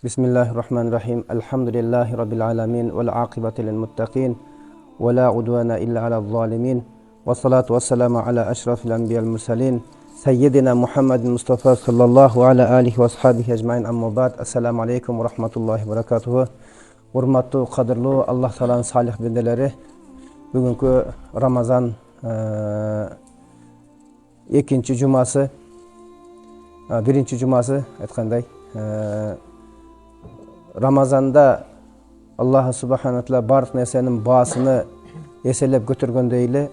Bismillahirrahmanirrahim. Elhamdülillahi Rabbil alamin. Vel akibeti lil muttaqin. Ve la udvana illa alel zalimin. Ve salatu ve selamu ala eşrafil enbiya'l mursalin. Seyyidina Muhammedin Mustafa sallallahu ala alihi ve sahabihi ecmain amma ba'd. Esselamu aleyküm ve rahmetullahi ve berekatuhu. Hurmatlı, qadırlı Allah Teala'nın salih bendeleri. Bugünkü Ramazan ikinci cuması, birinci cuması etkanday. Ramazanda Allah subhanahu teala barık nersenin basını eselep götürgöndeyli.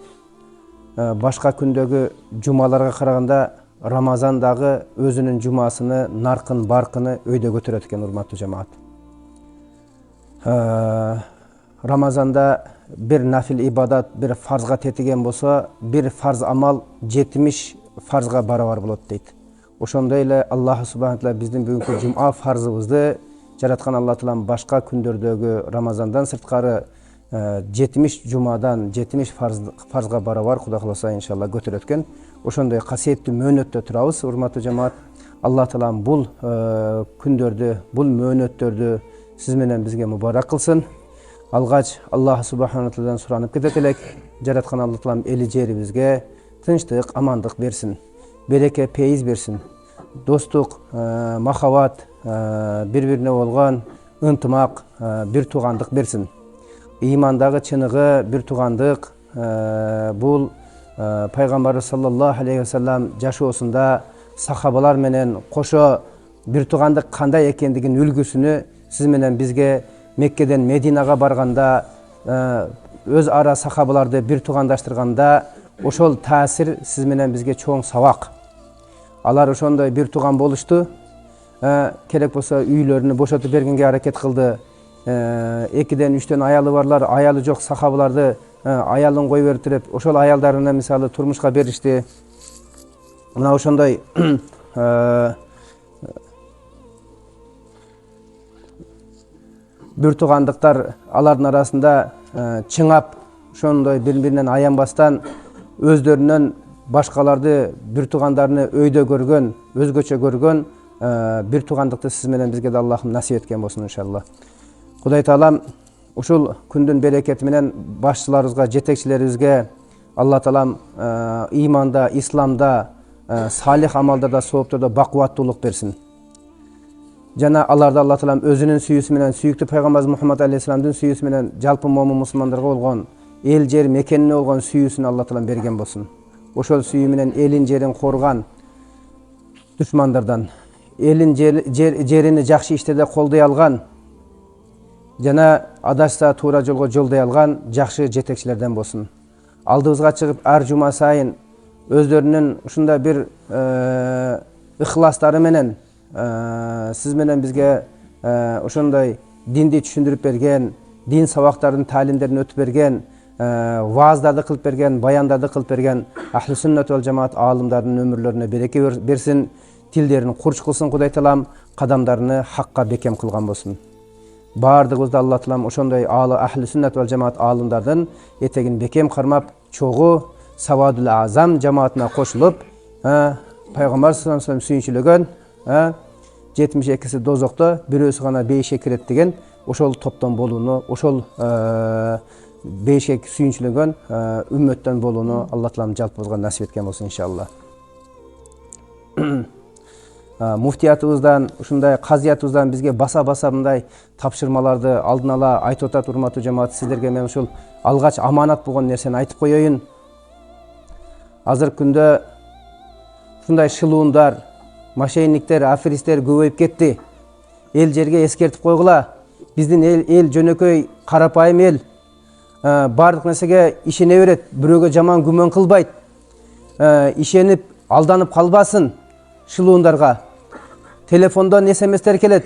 Başka kündögü cumalarga karaganda Ramazandagı özünün cumasını, narkın, barkını öyde götüröt eken urmatlı cemaat. Ramazanda bir nafil ibadat, bir farzga tetigen bolsa, bir farz amal 70 farzga barabar bolot deydi. Oşonda ile Allah subhanahu teala bizdin bugünkü cuma farzыбызды жараткан Алла Таалам башка күндөрдөгү Рамазандан сырткары 70 жумадан 70 фарзга барабар Кудай кааласа иншалла көтөрөт экен. Ошондой касиеттүү мөөнөттө турабыз, урматтуу жамаат. Алла Таалам бул күндөрдү, бул мөөнөттөрдү сиз менен бизге мубарак кылсын. Алгач Аллах субханаху тааладан суранып кетет элек. Жараткан Алла Таалам эли жерибизге тынчтык, амандык берсин. Береке, пейиз берсин. Достук, махаббат, bir-birine болгон ынтымак, бир туугандык берсин. Имандагы чыныгы бир туугандык бул пайгамбар саллаллаху алейхи ва саллям жашоосунда сахабалар менен кошо бир туугандык кандай экендигин үлгүсүнү сиз менен бизге Меккеден Мединага барганда өз ара сахабаларды бир туугандаштырганда ошол таасир сиз менен бизге чоң сабак. Алар ошондой бир тууган болушту. Керек болса үйлөрүнү бошотуп бергенге аракет кылды. 2-ден 3-тен аялы барлар, аялы жок сахабаларды аялын кой берип, ошол аялдарына мисалы турмушка беришти. Мына ошондой бир туугандыктар алардын арасында чыңап, ошондой бири-биринен аянбастан өздөрүнөн башкаларды бир туугандарыны өйдө көргөн, өзгөчө көргөн бир туугандыкты сиз менен бизге да Аллахым насип эткен болсун иншалла. Кудай Таалам ушул күндүн берекети менен башчыларыбызга, жетекчилерибизге Алла Таалам иманда, исламда, салих амалдарда, сооптордо бакубаттуулук берсин. Жана аларды Алла Таалам өзүнүн сүйүүсү менен, сүйүктүү пайгамбарыбыз Мухаммад алейхиссаламдын сүйүүсү менен жалпы момун мусулмандарга болгон эл жер мекенине болгон сүйүүсүн Алла Таалам берген болсун. Ошол сүйүү менен элин жерин корган душмандардан, элин жерини жакшы иштерде колдой алган жана адашса туура жолго жолдой алган жакшы жетекчилерден болсун. Алдыбызга чыгып ар жума сайын өздөрүнүн ушундай бир ыхластары менен сиз менен бизге ошондой динди түшүндүрүп берген, дин сабактарынын таалимдерин өтүп берген, вааздарды кылып берген, баяндарды кылып берген ахли сүннат вал жамаат аалымдарынын өмүрлөрүнө береке берсин, тилдерин курч кылсын Кудай Таалам, кадамдарыны хакка бекем кылган болсун. Бардыгыбызды Алла Таалам ошондой ахли сүннат вал жамаат аалымдардын этегин бекем кармап, чогуу Савадул Азам жамаатына кошулуп, пайгамбар саллаллаху алейхи ва саллям сүйүнчүлөгөн 72-си дозокто, бирөөсү гана бейишке кирет деген ошол топтон болууну, ошол бейишке сүйүнчүлөгөн үммөттөн болууну Алла Таалам жалпыбызга насип эткен болсун иншалла. Муфтиятыбыздан, ушундай казиятыбыздан бизге баса-баса мындай тапшырмаларды алдын ала айтып атат урматтуу жамаат. Сиздерге мен ушул алгач аманат болгон нерсени айтып коеюн. Азыркы күндө ушундай шылуундар, мошенниктер, аферисттер көбөйүп кетти. Эл жерге эскертип койгула. Биздин эл жөнөкөй карапайым эл. Бардык нерсеге ишене берет, бирөөгө жаман күмөн кылбайт. Ишенип, алданып калбасын шылуундарга. Телефондон СМСтер келет,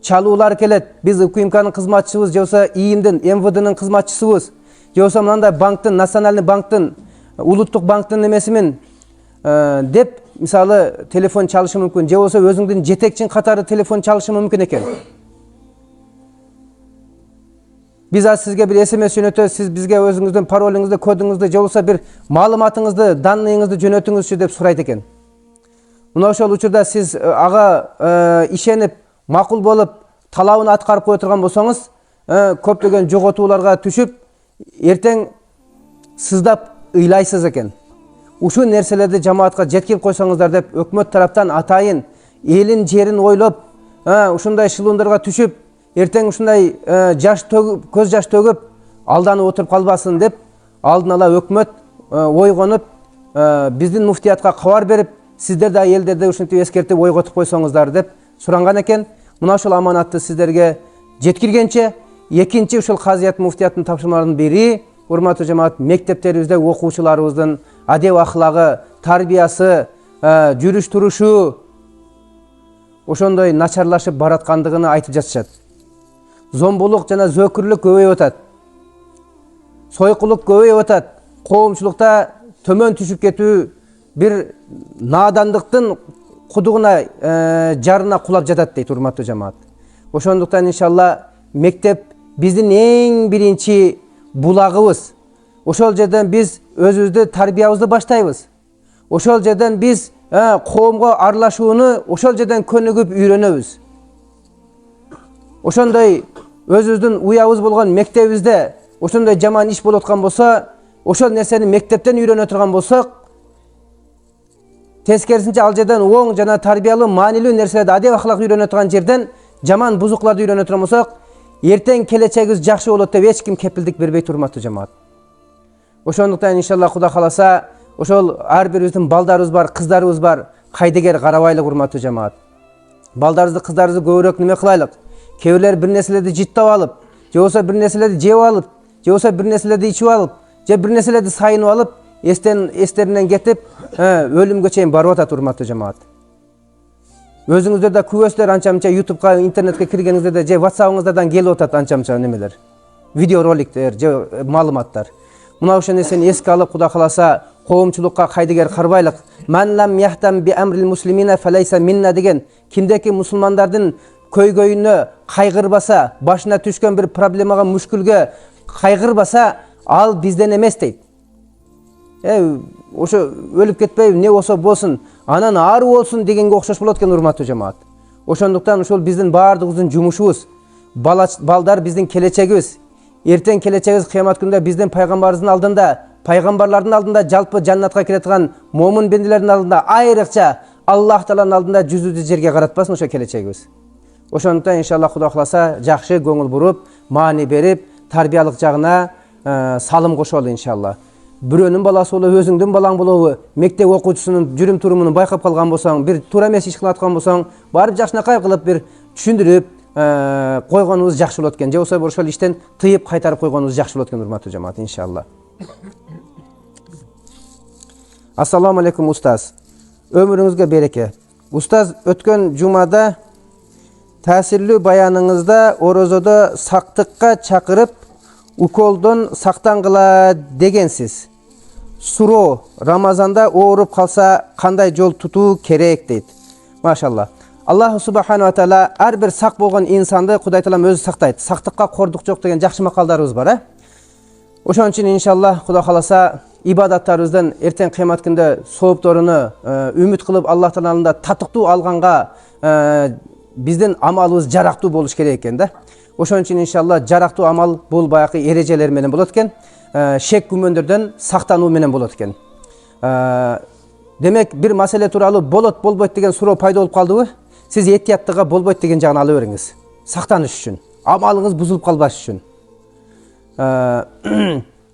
чалуулар келет. Биз УКМКнын кызматчысыбыз, же болбосо ИИМдин, МВДнын кызматчысыбыз, же болбосо мындай банктын, национальный банктын, улуттук банктын эмесимин деп мисалы телефон чалышы мүмкүн, же болбосо өзүңдүн жетекчиң катары телефон чалышы мүмкүн экен. Биз сизге бир СМС жөнөтөбүз, сиз бизге өзүңүздүн паролуңузду, кодуңузду, же болбосо бир маалыматыңызды, данныйыңызды жөнөтүңүзчү деп сурайт экен. Мына ошол учурда сиз ага ишенип, макул болуп талабын аткарып кое турган болсоңуз, көптөгөн жоготууларга түшүп, эртең сыздап ыйлайсыз экен. Ушул нерселерди жамаатка жеткирип койсоңуздар деп өкмөт тараптан атайын элин жерин ойлоп, ушундай шылуундарга түшүп, эртең ушундай көз жаш төгүп алданып отуруп калбасын деп алдын ала өкмөт ойгонуп, биздин муфтиятка кабар берип, сиздер да элдерди ушинтип эскертип ойготуп койсоңуздар деп суранган экен. Мына ушул аманатты сиздерге жеткиргенче, экинчи ушул казият муфтияттын тапшырмаларынын бири, урматтуу жамаат, мектептерибизде окуучуларыбыздын адеп ахлагы, тарбиясы, жүрүш турушу ошондой начарлашып бараткандыгын айтып жатышат. Зомбулук жана зөкүрлүк көбөйүп атат. Сойкулук көбөйүп атат. Коомчулукта төмөн түшүп кетүү бир наадандыктын кудугуна, жарына кулап жатат дейт, урматтуу жамаат. Ошондуктан иншалла мектеп биздин эң биринчи булагыбыз. Ошол жерден биз өзүбүздү тарбиябызды баштайбыз. Ошол жерден биз коомго аралашууну ошол жерден көнүгүп үйрөнөбүз. Ошондой өзүбүздүн уябыз болгон мектебибизде ошондой жаман иш болуп аткан болсо, ошол нерсени мектептен үйрөнө турган болсок, тескерисинче ал жерден оң жана тарбиялуу, маанилүү нерселерди, адеп ахлак үйрөнө турган жерден жаман бузукларды үйрөнө турган болсок, эртең келечегибиз жакшы болот деп эч ким кепилдик бербейт, урматтуу жамаат. Ошондуктан иншалла Кудай кааласа, ошол ар бирибиздин балдарыбыз бар, кыздарыбыз бар, кайдыгер карабайлык, урматтуу жамаат. Балдарыбызды, кыздарыбызды көбүрөөк неме кылайлык? Кээ бирлер бир нерселерди жыттап алып, же болбосо бир нерселерди жеп алып, же болбосо бир нерселерди ичип алып, же бир нерселерди сайынып алып, эстеринен кетип, өлүмгө чейин барып атат, урматтуу жамаат. Өзүңүздөр да күбөсүздөр, анча-мынча YouTube'га, интернетке киргениңиздерде, же WhatsApp'ыңыздардан келип атат анча-мынча немелер, видеороликтер, же маалыматтар. Мына ошол нерсени эске алып, Кудай кааласа, коомчулукка кайдыгер карбайлык. Ман лам яхтам би амрил муслимина фалайса минна деген, кимдеки мусулмандардын көйгөйүнө кайгырбаса, башына түшкөн бир проблемага, мүшкүлгө кайгырбаса, ал бизден эмес дейт. Ошо өлүп кетпей, не болсо болсун, анан ары болсун дегенге окшош болот экен, урматтуу жамаат. Ошондуктан ушул биздин баардыгыбыздын жумушубуз, балдар биздин келечегибиз. Эртең келечегибиз кыямат күндө биздин пайгамбарыбыздын алдында, пайгамбарлардын алдында, жалпы жаннатка кире турган момун бендилердин алдында, айрыкча Аллах Тааланын алдында жүзүбүздү жерге каратпасын ошо келечегибиз. Ошондуктан иншалла Кудай кааласа жакшы көңүл буруп, маани берип, тарбиялык жагына салым кошолу иншалла. Бирөөнүн баласы болобу, өзүңдүн балаң болобу, мектеп окуучусунун жүрүм турумун байкап калган болсоң, бир туура эмес иш кылып аткан болсоң, барып жакшынакай кылып бир түшүндүрүп койгонубуз жакшы болот экен. Же болбосо ошол иштен тыйып кайтарып койгонубуз жакшы болот экен, урматтуу жамаат, иншалла. Ассаламу алейкум устаз. Өмүрүңүзгө береке. Устаз, өткөн жумада таасирлүү баяныңызда орозодо сактыкка чакырып, уколдон сактангыла дегенсиз. Суроо, Рамазанда ооруп калса кандай жол тутуу керек дейт. Машалла. Аллах субхана ва таала ар бир сак болгон инсанды Кудай Таалам өзү сактайт. Сактыкка кордук жок деген жакшы макалдарыбыз бар, Ошон үчүн иншалла Кудай кааласа ибадаттарыбыздан эртең кыямат күндө соопторуну үмүт кылып Аллах Тааланын алдында татыктуу алганга биздин амалыбыз жарактуу болуш керек экен да. Ошон үчүн иншалла жарактуу амал бул баягы эрежелер менен болот экен. Шек күмөндөрдөн сактануу менен болот экен. Демек бир маселе тууралуу болот болбойт деген суроо пайда болуп калдыбы? Сиз этияттыга болбойт деген жагын ала бериңиз. Сактаныш үчүн, амалыңыз бузулуп калбаш үчүн.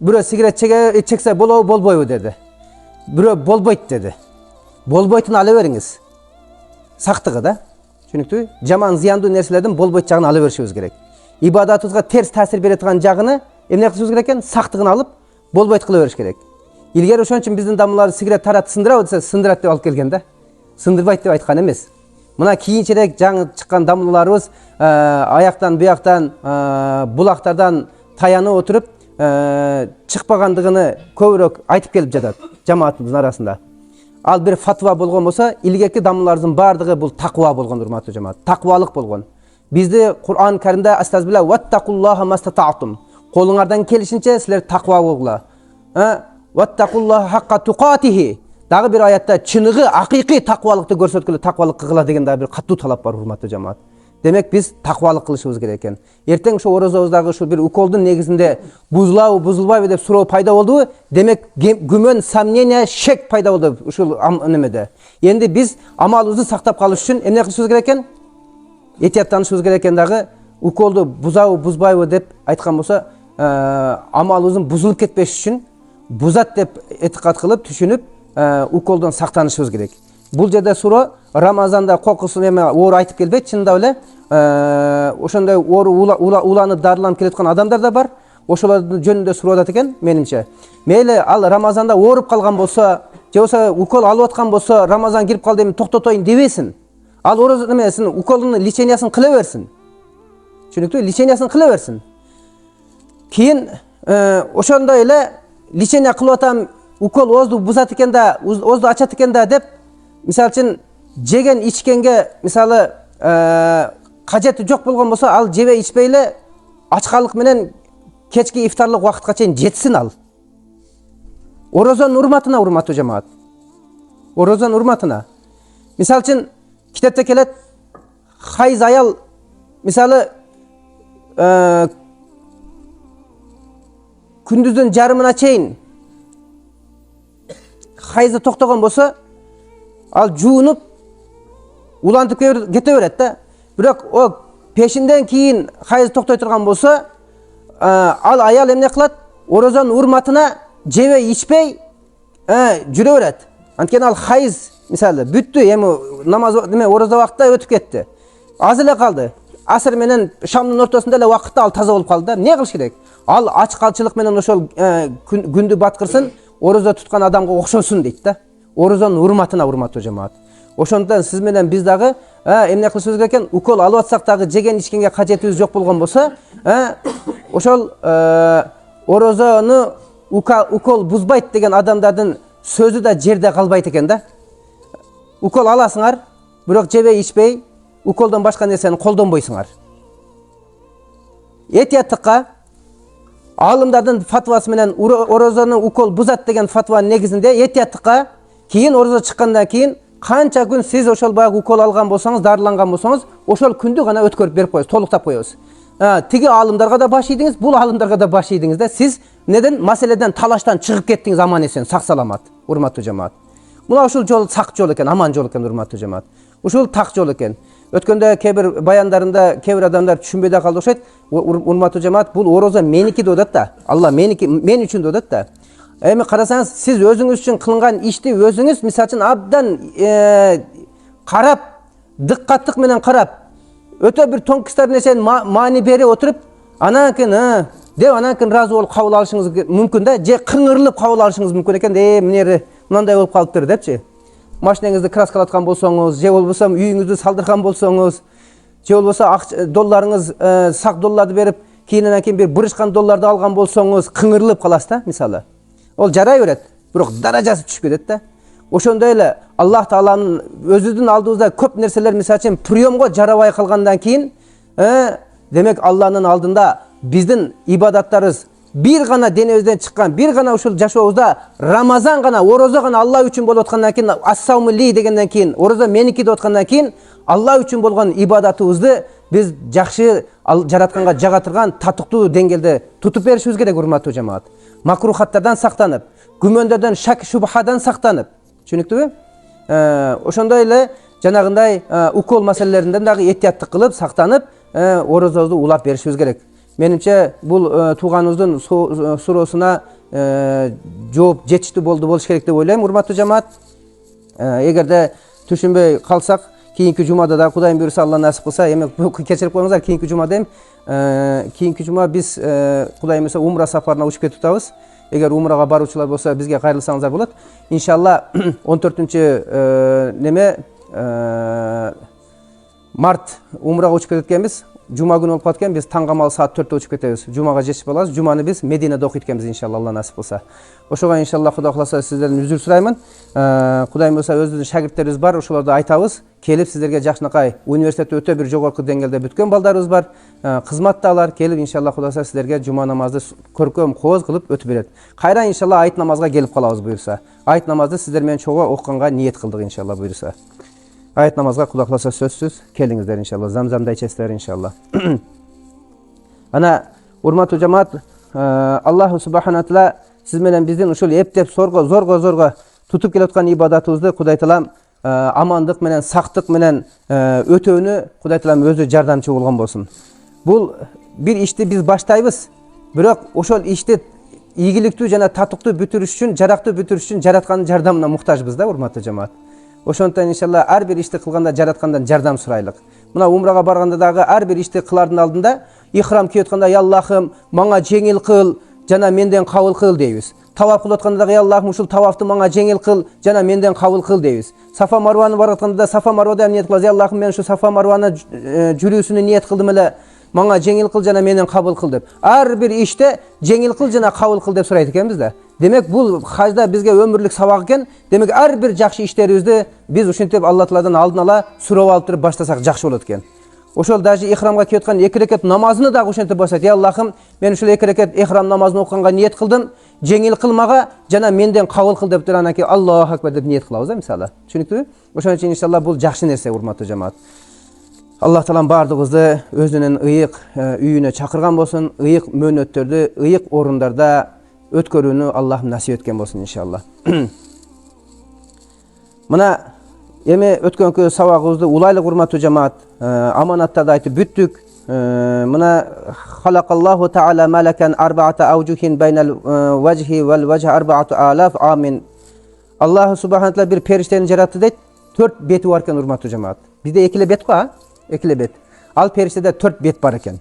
Бирөө сигарет чексе болобу болбойбу деди. Бирөө болбойт деди. Болбойтун ала бериңиз. Сактыгы да. Түшүнүктүү? Жаман зыяндуу нерселердин болбойт жагын ала беришибиз керек. Ибадатыбызга терс таасир бере турган жагыны эмне кылышыбыз керек экен? Сактыгын алып, болбойт кыла бериш керек. Илгери ошон үчүн биздин дамылар сигарет таратып сындырабы десе, сындырат деп алып келген да. Сындырбайт деп айткан эмес. Мына кийинчерээк жаңы чыккан дамыларыбыз аяктан буяктан булактардан таянып отуруп чыкпагандыгыны көбүрөөк айтып келип жатат жамаатыбыздын арасында. Ал бир фатва болгон болсо, илгерки дамыларыбыздын баардыгы бул таква болгон, урматтуу жамаат. Таквалык болгон. Бизде Кур'ан Каримде астазбилла ваттакуллаха мастатаатум. Колуңардан келишинче силер таква болгула. Ваттакуллаха хакка туқатихи. Дагы бир аятта чыныгы, акыйкый таквалыкты көрсөткүлө таквалык кыгыла деген дагы бир каттуу талап бар, урматтуу жамаат. Демек біз тақуалық қылышыбыз керек екен. Ертең ошо орозобуздағы ушул бир уколдун негизинде бузулабы, бузулбайбы деп суроо пайда болдубу? Демек күмөн, сомнение, шек пайда болду ушул немеде. Енді біз амалыбызды сактап калыш үчүн эмне кылышыбыз керек экен? Этияттанышыбыз керек экен дагы. Уколду бузабы, бузбайбы деп айткан болсо, амалыбыздын бузулуп кетпеш үчүн бузат деп этикат кылып, түшүнүп, уколдон сактанышыбыз керек. Бул жерде суроо Рамазанда кокусун эме оору айтып келбейт, чындап эле. Ошондой оору уланып дарыланып келеткан адамдар да бар. Ошолордун жөнүндө суроодат экен менимче. Мейли ал Рамазанда ооруп калган болсо, же болсо укол алып аткан болсо, Рамазан кирип калды эми токтотоюн дебесин. Ал орозо немесин, уколдун лечениясын кыла берсин. Түшүнүктүү? Лечениясын кыла берсин. Кийин ошондой эле лечения кылып атам, укол оозду бузат экен да, оозду ачат экен да деп, мисалы үчүн жеген ичкенге мисалы кажети жок болгон болсо, ал жебей ичпей эле ачкалык менен кечки ифтарлык убакытка чейин жетсин ал. Орозонун урматына, урматтуу жамаат. Орозонун урматына. Мисалы үчүн китепте келет, хайыз аял мисалы күндүздүн жарымына чейин хайызы токтогон болсо, ал жуунуп улантып кете берет да. Бирок о пешинден кийин хайыз токтой турган болсо, ал аял эмне кылат? Орозонун урматына жебей ичпей жүрө берет. Анткени ал хайыз мисалы бүттү, эми намаз неме орозо убакыты өтүп кетти. Аз эле калды. Асыр менен шамдын ортосунда эле убакытта ал таза болуп калды да. Эмне кылыш керек? Ал ачкалчылык менен ошол күндү баткырсын, орозо туткан адамга окшосун дейт да. Орозонун урматына, урматтуу жамаат. Ошондон сиз менен биз дагы эмне кылышыбыз керек экен? Укол алып атсак дагы жеген ичкенге кажетибиз жок болгон болсо, ошол орозону укол бузбайт деген адамдардын сөзү да жерде калбайт экен да. Укол аласыңар, бирок жебей ичпей, уколдон башка нерсени колдонбойсуңар. Этияттыкка алымдардын фатвасы менен орозону укол бузат деген фатванын негизинде этияттыкка кийин орозо чыккандан кийин канча күн сиз ошол баягы укол алган болсоңуз, дарыланган болсоңуз, ошол күндү гана өткөрүп берип коебуз, толуктап коебуз. Тиги алымдарга да баш ийдиңиз, бул алымдарга да баш ийдиңиз да. Сиз неден маселеден, талаштан чыгып кеттиңиз аман эсен, сак саламат, урматтуу жамаат. Мына ушул жол сак жол экен, аман жол экен, урматтуу жамаат. Ушул так жол экен. Өткөндө кээ бир баяндарында кээ бир адамдар түшүнбөй да калды окшойт. Урматтуу жамаат, бул орозо меники деп атат да. Алла меники, мен үчүн деп атат да. Эми карасаңыз, сиз өзүңүз үчүн кылынган ишти өзүңүз мисалы үчүн абдан карап, дыккаттык менен карап, өтө бир тонкостар нерсени маани бере отуруп, анан кийин деп анан кийин ыраазы болуп кабыл алышыңыз мүмкүн да, же кыңырылып кабыл алышыңыз мүмкүн экен. Мынери мындай болуп калыптыр депчи. Машинаңызды краскалаткан болсоңуз, же болбосо үйүңүздү салдырган болсоңуз, же болбосо долларыңыз сак долларды берип, кийинен кийин бир бурушкан долларды алган болсоңуз, кыңырылып каласыз да, мисалы. Ол жарай берет, бирок даражасы түшүп кетет да. Ошондой эле Аллах Тааланын өзүнүн алдыбызда көп нерселер мисалы үчүн приемго жарабай калгандан кийин, демек Алланын алдында биздин ибадаттарыбыз бир гана денебизден чыккан, бир гана ушул жашообузда Рамазан гана, орозо гана Алла үчүн болуп аткандан кийин, ас-сауму ли дегенден кийин, орозо меники деп аткандан кийин, Алла үчүн болгон ибадатыбызды биз жакшы жаратканга жагатырган татыктуу деңгээлде тутуп беришибиз керек, урматтуу жамаат. Макрухаттардан сактанып, күмөндөрдөн, шак шубхадан сактанып, түшүнүктүбү? Ошондой эле жанагындай укол маселелеринден дагы этияттык кылып, сактанып, орозобузду улап беришибиз керек. Менимче бул тууганыбыздын суроосуна жооп жетиштүү болуш керек деп ойлойм, урматтуу жамаат. Эгерде түшүнбөй калсак, кийинки жумада да Кудайым буйруса, Алла насип кылса, эми кечирип коюңуздар, кийинки жумада кийинки жума биз Кудайым буйруса умра сапарына учуп кетип атабыз. Эгер умрага баруучулар болсо, бизге кайрылсаңыздар болот. Иншалла 14 неме март умрага учуп кетет экенбиз. Жума күнү болуп калат экен, биз таңгамал саат 4-тө учуп кетебиз. Жумага жетишип алабыз. Жуманы биз Мединеде окуйт экенбиз, иншалла, Алла насип кылса. Ошого иншалла Кудай кылса сиздерден үзүр сураймын. Кудайым буйруса өзүбүздүн шагирттерибиз бар, ошолорду айтабыз. Келип сиздерге жакшынакай университетте өтө бир жогорку деңгээлде бүткөн балдарыбыз бар. Кызматталар, келип иншалла Кудай кылса сиздерге жума намазды көркөм кооз кылып өтүп берет. Кайра иншалла айт намазга келип калабыз буйруса. Айт намазды сиздер менен чогуу окуганга ниет кылдык иншалла буйруса. Ayet namazga kulaklasa sözsüz kelingizler inşallah. Zamzamda içesizler inşallah. Ana urmatlı cemaat, Allahu subhanahu taala siz menen bizdin uşul eптеп зорго tutup kelayotgan ibadatыбызды Кудай Таалам амандык менен, сактык менен өтөөнү Кудай Таалам өзү жардамчы болгон болсун. Бул бир ишти биз баштайбыз, бирок ошол ишти ийгиликтүү жана татыктуу бүтүрүш үчүн, жарактуу бүтүрүш үчүн жараткандын жардамына муктажбыз да, урматтуу жамаат. Ошондон иншалла ар бир ишти кылганда жараткандан жардам сурайлык. Мына умрага барганда дагы ар бир ишти кылардын алдында ихрам кийип атканда "Я Аллахым, мага жеңил кыл, жана менден кабыл кыл" дейбиз. Таваф кылып атканда дагы "Я Аллахым, ушул тавафты мага жеңил кыл, жана менден кабыл кыл" дейбиз. Сафа Марваны баратканда да Сафа Марвада ниет кылабыз. "Я Аллахым, мен ушу Сафа Марваны жүрүүсүнү ниет кылдым эле, мага жеңил кыл жана менден кабыл кыл" деп. Ар бир иште жеңил кыл жана кабыл кыл деп сурайт экенбиз да. Демек бул хажда бизге өмүрлүк сабак экен. Демек ар бир жакшы иштерибизди биз ушинтип Алла Тааладан алдын ала сурап алып туруп баштасак жакшы болот экен. Ошол даже ихрамга кирип аткан 2 рекет намазыны дагы ушинтип баштайт. "Я Аллахым, мен ушул 2 рекет ихрам намазын окуганга ниет кылдым, жеңил кыл мага жана менден кабыл кыл" деп туруп анан кийин Аллаху акбар деп ниет кылабыз да мисалы. Түшүнүктүбү? Ошон үчүн иншалла бул жакшы нерсе урматтуу жамаат. Аллах Таалам бардыгыбызды өзүнүн ыйык үйүнө чакырган болсун, ыйык мөөнөттөрдү, ыйык орундарда өткөрүүнү Аллах насип эткен болсун иншалла. Мына эми өткөнкү сабагыбызды улайлык урматтуу жамаат, аманаттарды айтып бүттүк. Мына халакаллаху таала малакан арбаата аужухин байнал важхи вал вajh арбаату алаф амин. Аллах субхана таала бир периштени жаратты дейт. 4 бети бар экен урматтуу жамаат. Бизде экиле бет го, экиле бет. Ал периштеде 4 бет бар экен.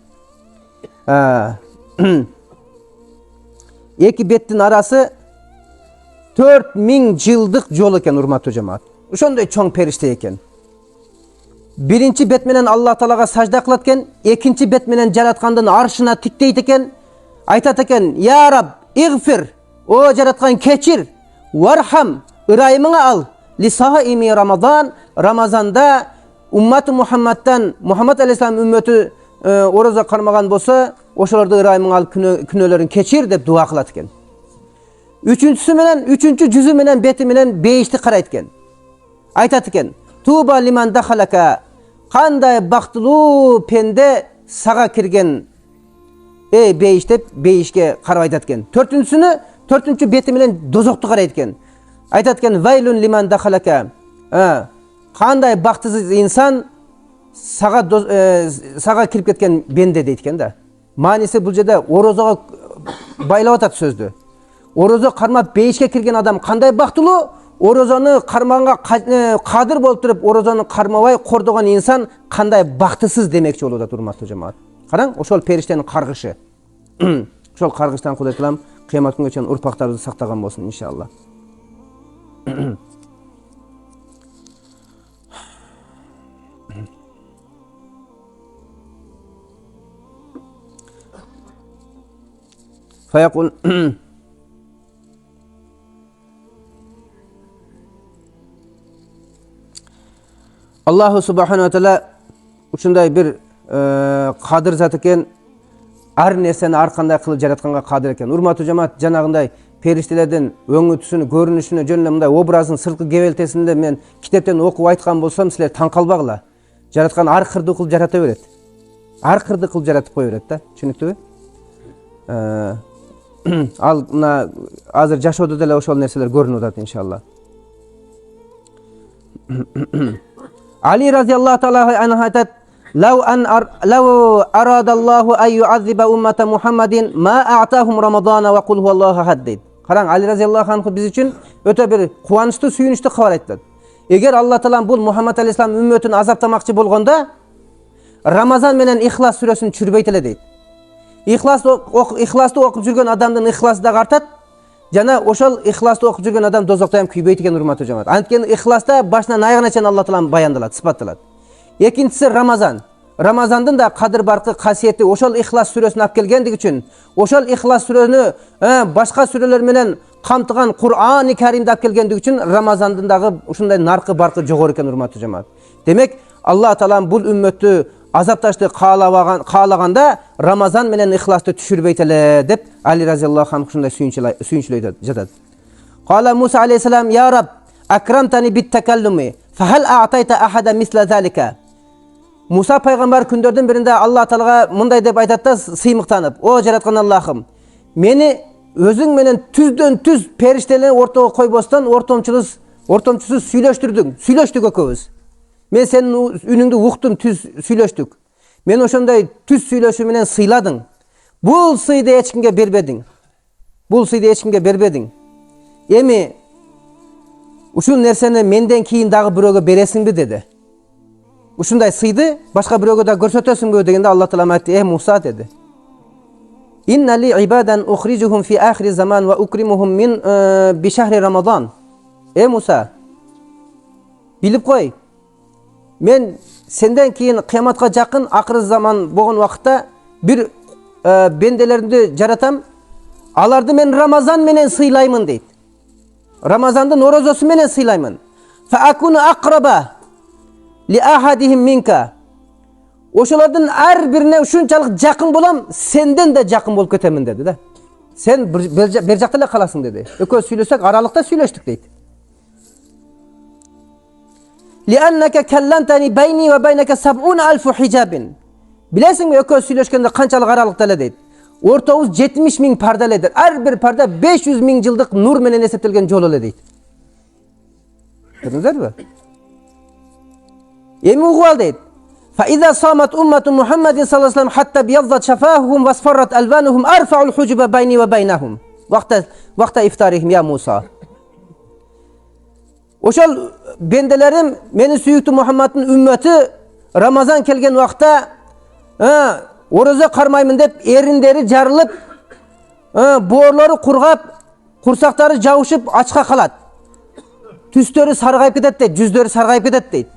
Эки беттин арасы 4000 жылдык жол экен урматтуу жамаат. Ошондой чоң периште экен. Биринчи бет менен Аллах Таалага сажда кылат экен, экинчи бет менен жараткандын аршына тиктейт экен. Айтат экен: "Я Раб, игфир, о жараткан кечир, вархам, ырайымыңа ал, лисаими Рамазан, Рамазанда умматы Мухаммадтан, Мухаммад алейхиссалам үммөтү ороза кармаган болсо, ошолорду ырайымыңа ал, күнөөлөрүн кечир" деп дуа кылат экен. Үчүнчү жүзү менен бети менен бейишти карайт экен. Айтат экен: "Туба лиман дахалака", кандай бактылуу пенде сага кирген бейиш деп бейишке карап айтат экен. Төртүнчү бети менен дозокту карайт экен. Айтат экен: "Вайлун лиман дахалака", кандай бактысыз инсан сага кирип кеткен бенде дейт экен да. Мааниси бул жерде орозого байлап атат сөздү. Орозо кармап бейишке кирген адам кандай бактылуу, орозону кармаганга кадыр болуп туруп орозону кармабай кордогон инсан кандай бактысыз демекчи болуп атат урматтуу жамаат. Караң, ошол периштенин каргышы. Ошол каргыштан Кудай Таалам кыямат күнгө чейин урпактарыбызды сактаган болсун иншалла. Fayaqul Allahu subhanahu wa taala ушундай бир кадыр зат экен, ар нерсени ар кандай кылып жаратканга кадыр экен. Урматтуу жамаат, жанагындай периштелердин өңүтүсүн, көрүнүшүнө, жөн мындай образын, сырткы кебелтесинде мен китептен окуп айткан болсом, силер таң калбагыла. Жараткан ар кырды кылып жарата берет. Ар кырды кылып жаратып кое берет да. Түшүнүктүбү? Ал мына азыр жашоодо деле ошол нерселер көрүнүп атат иншалла. Ali radıyallahu ta'ala anhu aytat: "Law aradallahu an yu'azziba ummata Muhammedin ma a'tahum Ramazana ve kul huvallahu ahad." deydi. Qarang, Ali radıyallahu anhu biz üçün öte bir kuvанычтуу, сүйүнүчтүү кабар айтат. Эгер Алла Таалам бул Мухаммад алейхиссалам үммөтүн азаптамакчы болгондо, Рамазан менен Ихлас сүрөсүн чүрбөйт эле дейт. Ихласты окуп жүргөн адамдын ихласы да артат. Жана ошол ихласты окуп жүргөн адам дозокто ham күйбөйт экен урматтуу жамаат. Анткени ихласта башынан аягына чейин Алла Таалам баяндалат, сыпатталат. Экинчиси Рамазан. Рамазандын да кадыр баркы касиети ошол Ихлас сүрөсүн алып келгендиги үчүн, ошол Ихлас сүрөнү башка сүрөлөр менен камтыган Кур'ан-ы Каримди алып келгендиги үчүн Рамазандын дагы ушундай наркы баркы жогору экен урматтуу жамаат. Демек, Алла Таалам бул үммөттү азапташты каалаганда Рамазан менен Ихласты түшүрбөйт эле деп Али разияллаху анху ушундай сүйүнчүлөй жатат. Кала Муса алейхиссалам: "Я Раб, акрамтани бит такаллуми Fahal a'tayta ahada misla zalika. Musa пайғамбар күндердің бірінде Алла Тағала мындай деп айтады да сыймықтанып: "О жаратқан Аллахым, мені өзің менен түзден түз періштелерді ортаға қойбастан ортомчусuz сүйлөштүк экөөбүз. Мен сенин үнүңдү уктум, түз сүйлөштүк. Мен ошондой түз сүйлөшүү менен сыйладың. Бул сыйды эч кимге бербедиң. Эми ушул нерсени менден кийин дагы бирөөгө бересиңби?" деди. Ушундай сыйды башка бирөөгө да көрсөтөсүңбү дегенде Алла Таала айтты: "Э Муса" деди. "Инна ли ибадан ухрижухум фи ахри заман ва укримухум мин би шахри Рамадан." Э Муса, билип кой. Мен сенден кийин кыяматка жакын акыры заман болгон убакытта бир бенделеримди жаратам. Аларды мен Рамазан менен сыйлаймын дейт. Рамазандын орозосу менен сыйлаймын. Фа акуну акраба ли ахадихим минка. Ошолордун ар бирине ушунчалык жакын болом, сенден да жакын болуп кетемин деди да. Сен бер жакта эле каласың деди. Экөөбүз сүйлөсөк аралыкта сүйлөштүк дейт. Li'annaka kallamtani bayni ve baynaka 70,000 hijabin. Bilesingmi ekөөбүз сүйлөшкөндө канчалык аралыкта эле дейт. Ортобуз 70,000 парда эле дейт. Ар бир парда 500,000 жылдык нур менен эсептелген жол эле дейт. Көрдүңүзбү? Эми угуп ал дейт. Fa iza samat ummatu Muhammadin sallallahu aleyhi ve sellem hatta biyaddat şafahuhum ve asfarrat albanuhum arfa'ul hucuba bayni ve baynahum. Vakta iftarihim ya Musa. Oşol bendelerim meni süyüktü Muhammed'in ümmeti Ramazan kelgen vakta oroza karmayımın dep erinderi jarılıp boğurları kurgap kursakları jabışıp açka kalat. Tüstörü sargayıp ketet deyt, жүздөрү sargayıp ketet deyt.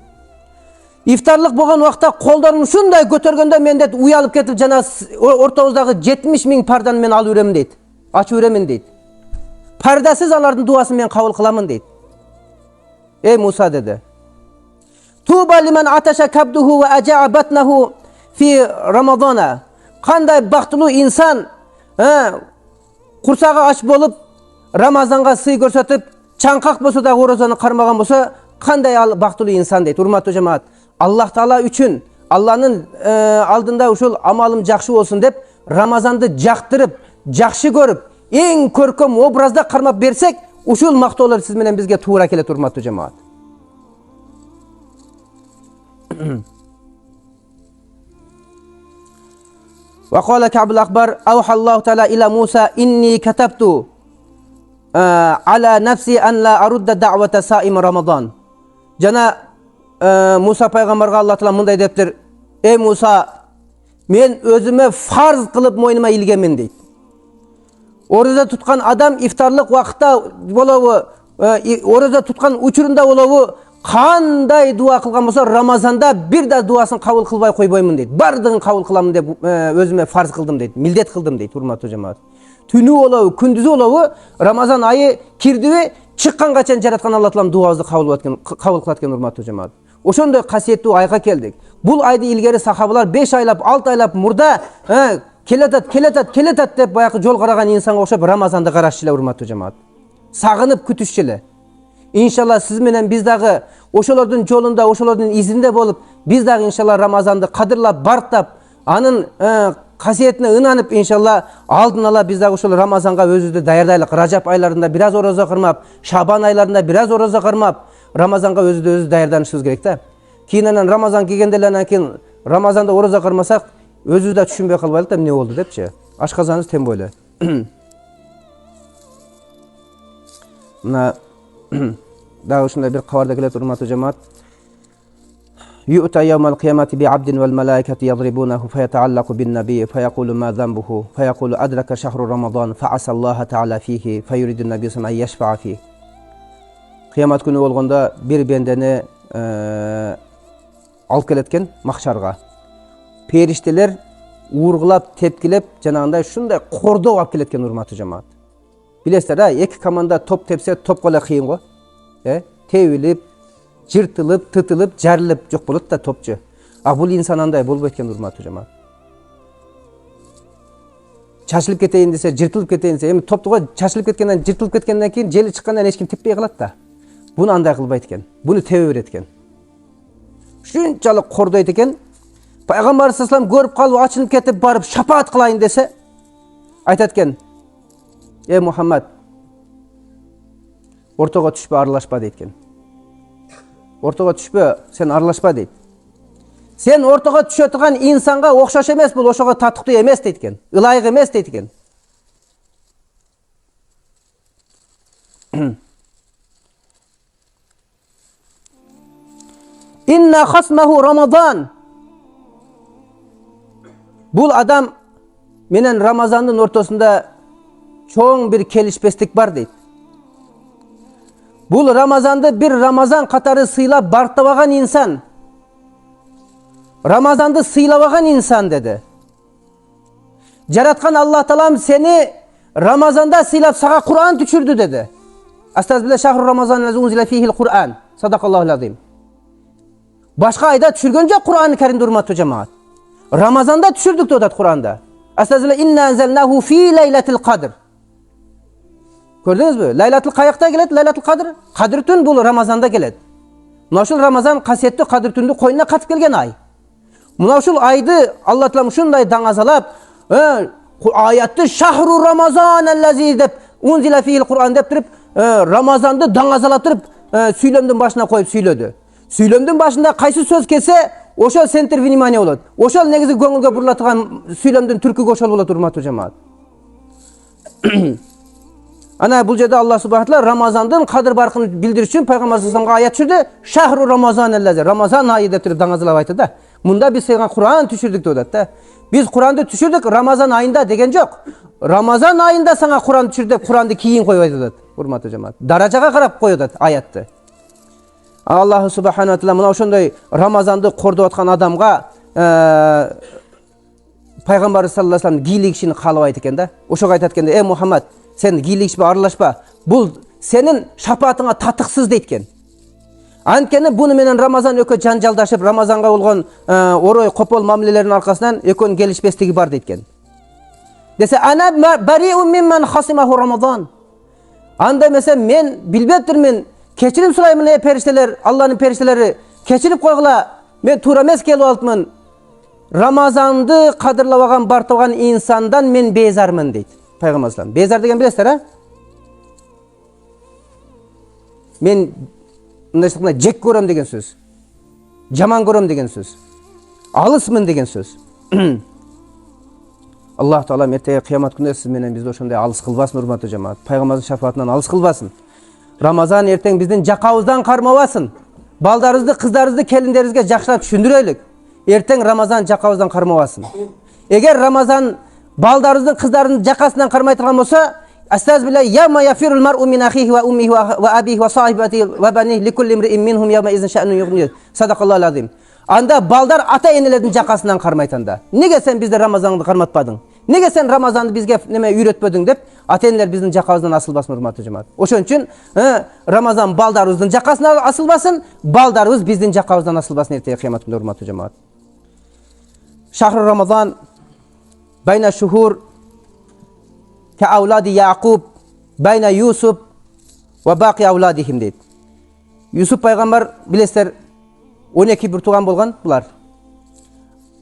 İftarlık bolgan vakta kollarını şunday götөрgöndө men deyt uyalып ketip jana ortabızdagı 70,000 pardаны men alып üremin deyt. Açıp üremin deyt. Pardasız alardın duasını men kabul kılamın deyt. Ey Musa dedi. Tuba limen ateşe kabduhu ve aca'a batnahu fi Ramazana. Kanday baktulu insan kursağı aç bolup Ramazan'a sıy görsötüp çankak bolsa da orozanı karmagan bolsa kanday baktulu insan deyt. Urmatlı cemaat. Allah Taala üçün Allah'ın aldında uşul amalım jakşı olsun dep Ramazanды jaktırıp, jakşı görüp, en körküm obrazda karmap bersek uşul maktolar siz menen bizge tuğra kelet urmatlı cemaat. Ve qala Ka'bul Akbar Allahu Teala ila Musa inni katabtu ala nafsi en la arudda da'vata saim Ramazan. Jana Musa peygamberge Allah Teala mınday deptir. Ey Musa, men özüme farz kılıp moynuma ilgemin deyt. Oroza tutkan adam iftarlık vakıtta bolovu, oroza tutkan uçurunda bolovu kanday dua kılgan bolsa Ramazanda bir de duasını kabul kılbay koyboymun deyt. Bardığın kabul kılamın dep özüme farz kıldım deyt. Mildet kıldım deyt urmatlı cemaat. Tünü olavu, kündüzü olavu Ramazan ayı kirdivi çıkkan kaçan jaratkan Allah Teala duabızды kabul kılatken urmatlı cemaat. Oşondoy kasiyеттүү ayga keldik. Bul aydı ilgeri sahabalar 5 aylap, 6 aylap murda keletat dep bayakı jol karagan insanga okşop Ramazanды karашчы эле урматтуу жамаат. Sagınıp kütüşчү эле. İnşallah siz menen biz dagı oşolordun jolunda, oşolordun izinde bolup biz dagı inşallah Ramazanды kadırlap, barktap, anın kasiyetine ınanıp inşallah aldın ala biz dagı oşol Ramazanга özübüzdü dayardайлык. Rajab aylarında biraz oroza kırmap, Şaban aylarında biraz oroza kırmap, Ramazanга özü dayardanышыбыз керек да. Kийинен Ramazan kelgenделен кийин Ramazanda oroza kırmasak özü de түшүнбөй калбайлык да эмне болду депчи. Ашказаныбыз тем бойлы. Мына дагы ушундай бир кабарда келет урматтуу жамаат. Yu'ta yawmal qiyamati bi 'abdin wal malaikati yadribunahu fayata'allaqu bin nabiy fayaqulu ma dhanbuhu fayaqulu adraka shahru Ramazan fa'asa Allah Ta'ala fihi fayuridu nabiy sallallahu aleyhi yashfa'a fihi. Kıyamet günü olganda bir bendeni alıp keletken mahşarga. Perişteler uğurgulap, tepkilep, janagınday şunday kordoп alıp keletken urmatlı cemaat. Bilesizler ha, iki komanda top tepse top kola kıyın go. Tevilip, jırtılıp, tıtılıp, jarılıp jok bolot da topçu. Bul insan anday bolup etken urmatlı cemaat. Çaşılıp keteyin dese, jırtılıp keteyin dese, emi toptuğa çaşılıp ketkenden, jırtılıp ketkenden keyin jeli çıkkandan hiç kim tepпей kalat da. Bunu андай kılbaydı eken. Bunu tebe beredi eken. Şunçalık kordoydu eken. Peygamber sallallahu görüp kalıp açınıp ketip barıp şafaat kılayın dese aytat eken. Ey Muhammed, ortaga düşpe, aralashpa deydi eken. Ortaga düşpe, sen aralashpa deydi. Sen ortaga düşe turgan insanga okşaş emes, bul oşoga tatыктуу emes deydi eken. Ilayık emes deydi eken. İnna khasmahu Ramazan. Bul adam menen Ramazandın ortasında çoğun bir kelişpeslik var deydi. Bul Ramazandı bir Ramazan katarı sıylap bartabagan insan. Ramazandı sıylabagan insan dedi. Jaratkan Allah Taalam seni Ramazanda sıylap sağa Kur'an düşürdü dedi. Astagfirullah şahru Ramazan lezi unzile fihil Kur'an. Sadakallahul azim. Başka ayda düşürgön jok Kur'an-ı Kerim'de hurmatlı cemaat. Ramazanda düşürdük de odat Kur'an'da. Astagfirullah inna enzelnahu fi leyletil kadr. Gördünüz mü? Laylatul kayakta geledi, Laylatul Kadr. Kadr tün bul Ramazanda geledi. Muna Ramazan kasiyetli Kadr tündü koyuna katıp gelgen ay. Muna aydı Allah Teala şunday dangazalap ayatты şahru Ramazan ellezî dep unzile fihil Kur'an dep turip Ramazandı dangazalattırıp süylemdin başına koyup süyledi. Süylemdin başında kaysı söz kese oşol center vнимание болот. Oşol negisi көңүлгө бурулатыган süylemdin türkügө oşol болот урматтуу жамаат. Ana bu жерде Allah Subhanahu Teala Ramazandın Kadir barkını bildir için Peygamber sallallahu ayet düşürdü. Şahru Ramazan ellezî. Ramazan ayı dep turip dangazalap aytты da. Munda biz sen Kur'an düşürdük dedet da. Biz Kur'an'da düşürdük Ramazan ayında degen yok. Ramazan ayında sana Kur'an düşürdük. Kur'an'da kiyin koyuyordu dedet. Hurmatlı cemaat. Darajaga karap koyuyordu ayetті. Allah Subhanahu Teala mına ошондой Ramazanды kordup atkan adamga Peygamber sallallahu aleyhi ve sellem giylik işini kalabaydı eken da. Oşoga aytat eken de ey Muhammed sen giylik işe aralashpa. Bul senin şafaatına tatıksız deytken. Antkeni bunu menen Ramazan ökö janjaldaşıp Ramazanga bolgon oroy kopol mamlelerin arkasından ökön gelişpestigi bar deytken. Dese ana bari'un mimmen khasimahu Ramazan. Anda mesela men bilbeptirmen keçirim sulayman ey perişteler, Allah'ın perişteleri keçirip koygula men tuura emes kelip alpmın. Ramazandı kadırlabagan bartabagan insandan men bezarmın deydi Peygamber sallallahu. Bezar degen bilesizler ha? Men undayşıkla jek göröm degen söz. Jaman göröm degen söz. Alısmın degen söz. Allah Teala ertege kıyamat günde siz menen bizdi ошондой alыс kılbasın hurmatlı cemaat. Peygamber'in şafaatından alыс kılbasın. Ramazan erteң bizdin jakabızdan karmabasın. Baldarızdı, kızlarızdı, kelinderizge jakşılap düşündüröylük. Erteң Ramazan jakabızdan karmabasın. Eğer Ramazan baldarızın kızlarının jakasından karmay turgan bolsa, astagfirullah yawma yafirul mar'u min ahihi ve ummihi ve abihi ve sahibatihi ve banihi likulli imri'in minhum yawma izin sha'nun yughni. Sadakallahul azim. Anda baldar ata enelerin jakasından karmaytanda. Nege sen bizde Ramazanды karmatpadın? Nege sen Ramazanды bizge neme üretpedin dep ata eneler bizdin jakabızdan asılbasın hurmatlı cemaat. Oşon üçün Ramazan baldarыбыздын jakasından asılbasın, baldarыбыз bizdin jakabızdan asılbasın ertege kıyamat günde hurmatlı cemaat. Şahru Ramazan bayna şuhur ke avladi Yaqub bayna Yusuf ve baqi avladihim deydi. Yusuf peygamber bilesizler 12 bir tuğan bolgan bular.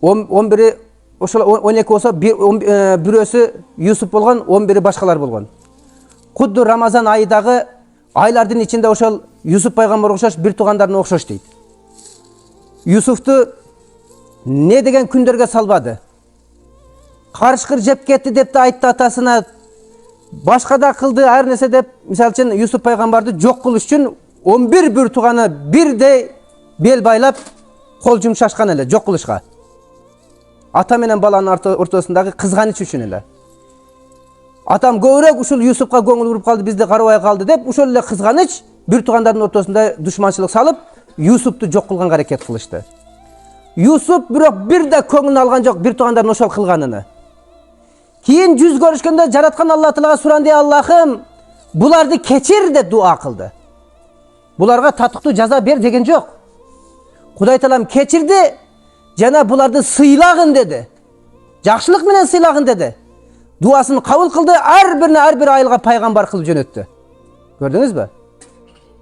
11'i oşol 12 olsa birösü Yusuf bolgan, 11'i başkalar bolgan. Kuddu Ramazan ayıdagı aylardın içinde oşol Yusuf peygamber okşoş bir tuğandarına okşoş deydi. Yusuf'tu ne degen күндөргө salbadı. Karışkır jep ketти деп de aytты atasına. Başka da kıldı her nese dep misal için Yusuf peygamberdi jok kılış için 11 bir tuğanı bir de bel baylap kol jumşaşkan ele jok kılışka. Ata menen balanın ortasındagı kızganiç üçün ele. Atam көбүрөөк ушул Yusuf'a көңүл буруп kaldı bizde karabay kaldı dep uşol ele kızganiç bir tuğandarın ortasında düşmançılık salıp Yusuf'tu jok kılgan hareket kılıştı. Yusuf bir de көңүлүн algan жок bir tuğandarın oşol kılganını. Keyin yüz görüşkende jaratkan Allah Teala'ga surandı Allah'ım bulardı keçir de dua kıldı. Bularga tatıktуу jaza ber degen жок. Kuday Teala'm keçirdi. Jana bulardı sıylagın dedi. Jakşılık menen sıylagın dedi. Duasını kabul kıldı. Her bir ayılga paygambar kılıp jönöttü. Gördünüz mü?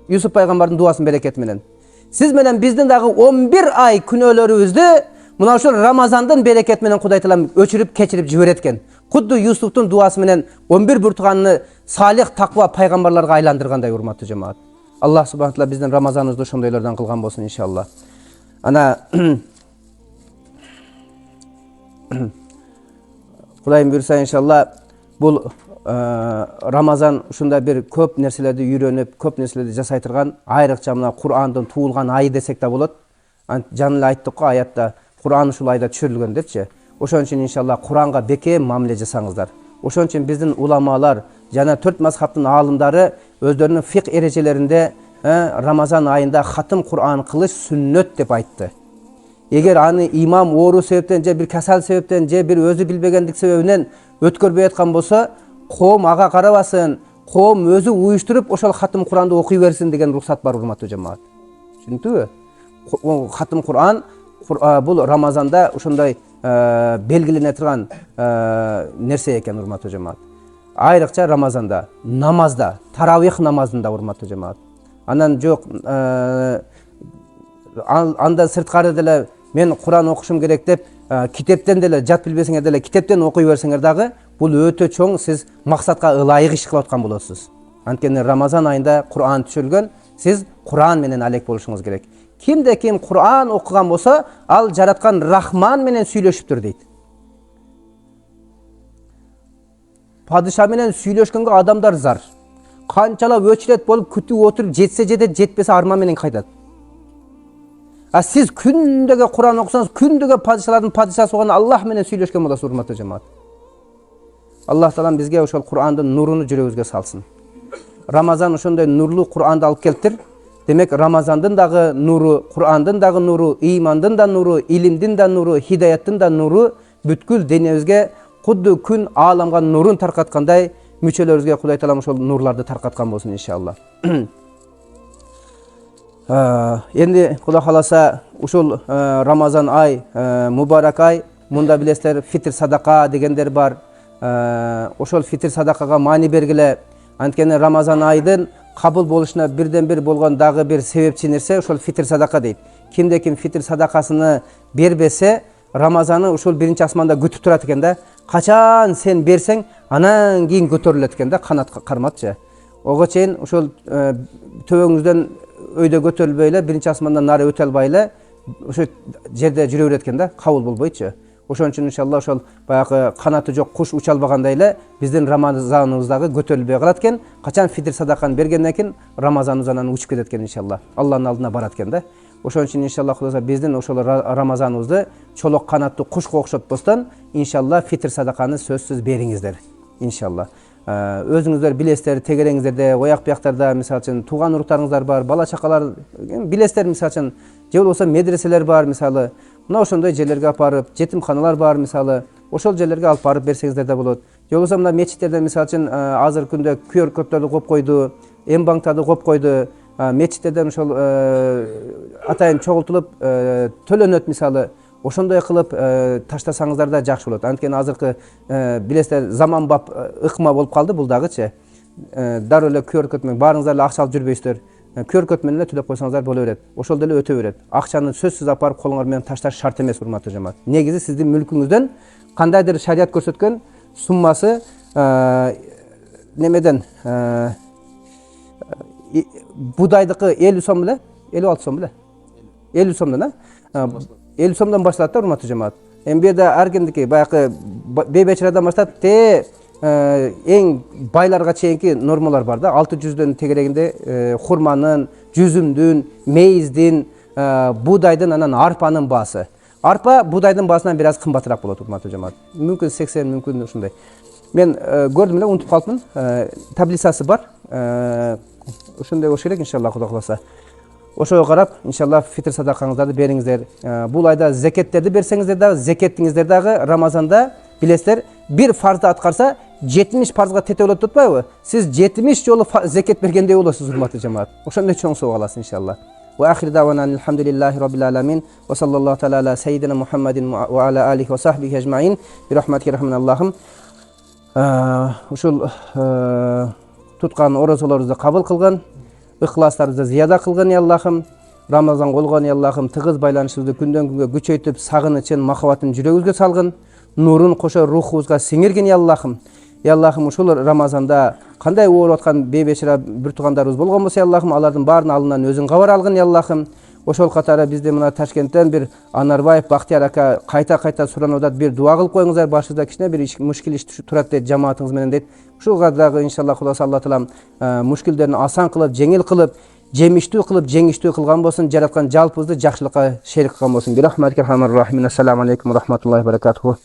Yusuf пайгамбардын дуасын берекети менен. Сиз менен биздин дагы 11 ай күнөөлөрүбүздү мына ушул Рамазандын берекети менен Кудай Таала өчүрүп кечирип жиберет экен. Кудду Юсуфтун дуасы менен 11 буртуганны салих таква пайгамбарларга айландыргандай, урматтуу жамаат. Аллах субхана таала биздин Рамазаныбызды ошондойлордон кылган болсун иншалла. Ана Кудайым буйрса иншалла бул Рамазан ушундай бир көп нерселерди үйрөнүп, көп нерселерди жасай турган, айрыкча мына Кур'андын туулган айы десек да болот. Жаңы эле айттык го аятта, Кур'ан ушул айда түшүрүлгөн депчи. Ошон үчүн иншалла Кур'анга бекем мамиле жасаңыздар. Ошон үчүн биздин уламалар жана 4 мазхабтын аалымдары өздөрүнүн фик эрежелеринде Рамазан айында хатым Кур'ан кылыш сүннөт деп айтты. Эгер аны имам оору себептен же бир касал себептен же бир өзү билбегендик себебинен өткөрбөй аткан болсо, коом ага карабасын, коом өзү уюштуруп ошол хатым Кур'анды окуй берсин деген рухсат бар, урматтуу жамаат. Түшүндүңбү? Хатым Кур'ан бул Рамазанда ошондой белгилене турган нерсе экен, урматтуу жамаат. Айрыкча Рамазанда, намазда, таравих намазында, урматтуу жамаат. Анан жок андан сырткары деле мен Кур'ан окушум керек деп китептен деле жат билбесеңер деле китептен окуй берсеңер дагы бул өтө чоң сиз максатка ылайык иш кылып аткан болосуз. Анткени Рамазан айында Кур'ан түшүрүлгөн, сиз Кур'ан менен алек болушуңуз керек. Кимде ким Кур'ан окуган болсо, ал жараткан Рахман менен сүйлөшүптүр дейт. Падыша менен сүйлөшкөнгө адамдар зар. Канчалап өчүрөт болуп күтүп отуруп, жетсе жетет, жетпесе арман менен кайтат. Сиз күндөгө Кур'ан окусаңыз, күндөгө падышалардын падышасы болгон Аллах менен сүйлөшкөн болосуз, урматтуу жамаат. Аллах Таалам бизге ошол Кур'андын нуруну жүрөгүбүзгө салсын. Рамазан ошондой нурлуу Кур'анды алып келиптир. Демек Рамазандын дагы нуру, Кур'андын дагы нуру, имандын да нуру, илимдин да нуру, хидаяттын да нуру бүткүл денебизге кудду күн ааламга нурун таркаткандай мүчөлөрүбүзгө Кудай Таалам ошол нурларды таркаткан болсун иншалла. Энди Кудай кааласа ушул Рамазан ай, мубарак ай, мунда билесиздер фитр садака дегендер бар. Ошол фитр садакага маани бергиле. Анткени Рамазан айдын кабыл болушуна бирден бир болгон дагы бир себепчи нерсе ошол фитр садака дейт. Кимде ким фитр садакасыны бербесе, Рамазаны ушул биринчи асманда күтүп турат экен да. Качан сен берсең, анан кийин көтөрүлөт экен да, канат карматчы. Ого чейин ошол төбөңүздөн өйдө көтөрүлбөй эле, биринчи асмандан нары өтө албай эле ошо жерде жүрө берет экен да, кабыл болбойчу. Ошон үчүн иншалла ошол баягы канаты жок куш уча албагандай эле биздин Рамазаныбыздагы көтөрүлбөй калат экен. Качан фитр садаканы бергенден кийин Рамазаныбыз анан учуп кетет экен иншалла. Алланын алдына барат экен да. Ошон үчүн иншалла Кудайга биздин ошол Рамазаныбызды чолок канаттуу кушка окшотпостон иншалла фитр садаканы сөзсүз бериңиздер иншалла. Өзүңүздөр билесиздер, тегереңиздерде, ояк бияктарда мисалы үчүн тууган уруктарыңыздар бар, бала чакалар билесиздер, мисалы үчүн же болбосо медреселер бар, мисалы мына ошондой жерлерге апарып, жетимканалар бар, мисалы ошол жерлерге алып барып берсеңиздер да болот. Же болбосо мына мечиттерде мисалы үчүн азыркы күндө QR коддорду коюп койду, М-банктарды коюп койду. Мечиттерден ошол атайын чогултулуп төлөнөт, мисалы ошондой кылып таштасаңыздар да жакшы болот. Анткени азыркы билесиздер заманбап ыкма болуп калды бул дагычы. Дароо эле QR код менен баарыңыздар эле акча алып жүрбөйсүздөр. QR код менен эле төлөп койсоңуздар боло берет. Ошол деле өтө берет. Акчаны сөзсүз апарып колуңар менен ташташ шарт эмес, урматтуу жамаат. Негизи сиздин мүлкүңүздөн кандайдыр шарият көрсөткөн суммасы немеден будайдыкы 50 сом беле, 56 сом беле. 50 сомдон, 50 сомдон башталат да, урматтуу жамаат. Эми бу жерде ар кимдики баягы бейбечарадан баштап эң байларга чейинки нормалар бар да. 600дөн тегерегинде хурманын, жүзүмдүн, мейиздин, будайдын, анан арпанын баасы. Арпа будайдын баасынан бир аз кымбатыраак болот, урматтуу жамаат. Мүмкүн 80, мүмкүн ушундай. Мен көрдүм эле, унутуп калыпмын. Таблицасы бар. Ошондой болуш керек иншалла, Кудай кааласа. Ошого карап иншалла фитр садакаңыздарды бериңиздер. Бул айда зекеттерди берсеңиздер дагы, зекеттиңиздер дагы Рамазанда билесиздер, бир фарзды аткарса 70 фарзга тете болот деп атпайбы? Сиз 70 жолу зекет бергендей болосуз, урматтуу жамаат. Ошондой чоң соо аласыз иншалла. Ва ахир давана алхамдулиллахи раббил аламин ва саллаллаху таала ала саййидина Мухаммадин ва ала алихи ва сахбихи ажмаин би рахматика рахманаллахым. Ушул туткан оразаларыбызды кабыл кылган, ықыластарыбызды зияда кылгын я Аллахым. Рамазан колгон я Аллахым, тыгыз байланышыбызды күндөн күнгө күчөйтүп, сагынычын, махаббатын жүрөгүбүзгө салгын. Нурун кошо рухубузга сиңиргин я Аллахым. Я Аллахым, ушул Рамазанда кандай ооруп аткан бейбечара бир туугандарыбыз болгон болсо я Аллахым, алардын баарынын алынан өзүң кабар алгын я Аллахым. Ошол катары бизде мына Ташкенттен бир Анарбаев Бактияр ака кайта суранып атат, бир дуа кылып коюңуздар, башыңызда кичине бир мушкил иш турат дейт жамаатыңыз менен дейт. Ушуга дагы иншаллах Кудайсы Алла таалам мушкилдерин асан кылып, жеңил кылып, жемиштүү кылып, жеңиштүү кылган болсун, жараткан жалпыбызды жакшылыкка шерик кылган болсун. Бирахматика архамар рахимин. Ассаламу алейкум ва рахматуллахи ва баракатуху.